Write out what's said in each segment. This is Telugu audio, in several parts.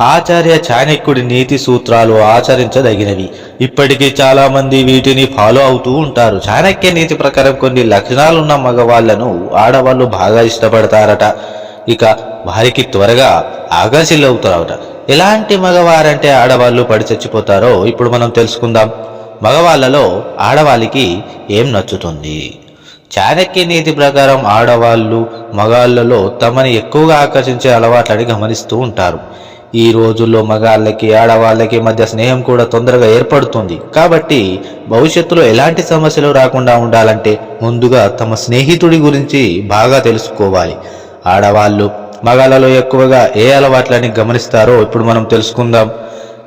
ఆచార్య చాణక్యుడి నీతి సూత్రాలు ఆచరించదగినవి. ఇప్పటికీ చాలా మంది వీటిని ఫాలో అవుతూ ఉంటారు. చాణక్య నీతి ప్రకారం కొన్ని లక్షణాలున్న మగవాళ్లను ఆడవాళ్ళు బాగా ఇష్టపడతారట. ఇక వారికి త్వరగా ఆకర్షితులవుతారట. ఎలాంటి మగవారంటే ఆడవాళ్ళు పడి చచ్చిపోతారో ఇప్పుడు మనం తెలుసుకుందాం. మగవాళ్ళలో ఆడవాళ్ళకి ఏం నచ్చుతుంది? చాణక్య నీతి ప్రకారం ఆడవాళ్ళు మగాళ్ళలో తమని ఎక్కువగా ఆకర్షించే అలవాట్లని గమనిస్తూ ఉంటారు. ఈ రోజుల్లో మగాళ్ళకి ఆడవాళ్ళకి మధ్య స్నేహం కూడా తొందరగా ఏర్పడుతుంది. కాబట్టి భవిష్యత్తులో ఎలాంటి సమస్యలు రాకుండా ఉండాలంటే ముందుగా తమ స్నేహితుడి గురించి బాగా తెలుసుకోవాలి. ఆడవాళ్ళు మగాళ్ళలో ఎక్కువగా ఏ అలవాట్లని గమనిస్తారో ఇప్పుడు మనం తెలుసుకుందాం.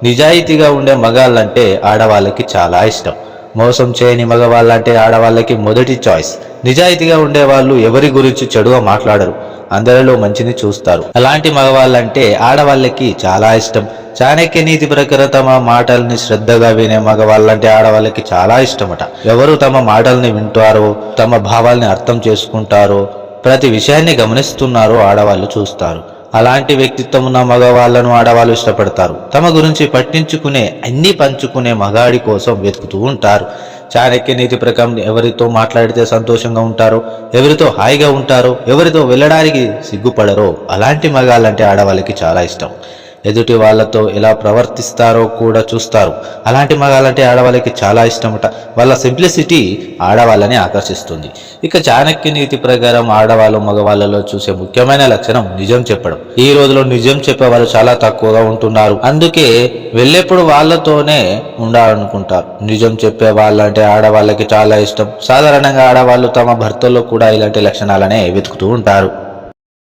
నిజాయితీగా ఉండే మగాళ్ళంటే ఆడవాళ్ళకి చాలా ఇష్టం. మోసం చేయని మగవాళ్ళంటే ఆడవాళ్ళకి మొదటి చాయిస్. నిజాయితీగా ఉండేవాళ్ళు ఎవరి గురించి చెడుగా మాట్లాడరు, అందరిలో మంచిని చూస్తారు. అలాంటి మగవాళ్ళంటే ఆడవాళ్ళకి చాలా ఇష్టం. చాణక్య నీతి ప్రకారం తమ మాటల్ని శ్రద్ధగా వినే మగవాళ్ళంటే ఆడవాళ్ళకి చాలా ఇష్టమట. ఎవరు తమ మాటల్ని వింటారో, తమ భావాల్ని అర్థం చేసుకుంటారో, ప్రతి విషయాన్ని గమనిస్తున్నారో ఆడవాళ్ళు చూస్తారు. అలాంటి వ్యక్తిత్వం ఉన్న మగవాళ్లను ఆడవాళ్ళు ఇష్టపడతారు. తమ గురించి పట్టించుకునే, అన్ని పంచుకునే మగాడి కోసం వెతుకుతూ ఉంటారు. చాణక్య నీతి ప్రకారం ఎవరితో మాట్లాడితే సంతోషంగా ఉంటారో, ఎవరితో హాయిగా ఉంటారో, ఎవరితో వెళ్ళడానికి సిగ్గుపడరో అలాంటి మగాళ్ళంటే ఆడవాళ్ళకి చాలా ఇష్టం. ఎదుటి వాళ్ళతో ఎలా ప్రవర్తిస్తారో కూడా చూస్తారు. అలాంటి మగాళ్ళంటే ఆడవాళ్ళకి చాలా ఇష్టమట. వాళ్ళ సింప్లిసిటీ ఆడవాళ్ళని ఆకర్షిస్తుంది. ఇక చాణక్య నీతి ప్రకారం ఆడవాళ్ళు మగవాళ్ళలో చూసే ముఖ్యమైన లక్షణం నిజం చెప్పడం. ఈ రోజులో నిజం చెప్పే వాళ్ళు చాలా తక్కువగా ఉంటున్నారు. అందుకే వెళ్ళేప్పుడు వాళ్ళతోనే ఉండాలనుకుంటారు. నిజం చెప్పే వాళ్ళంటే ఆడవాళ్ళకి చాలా ఇష్టం. సాధారణంగా ఆడవాళ్ళు తమ భర్తల్లో కూడా ఇలాంటి లక్షణాలనే వెతుకుతూ ఉంటారు.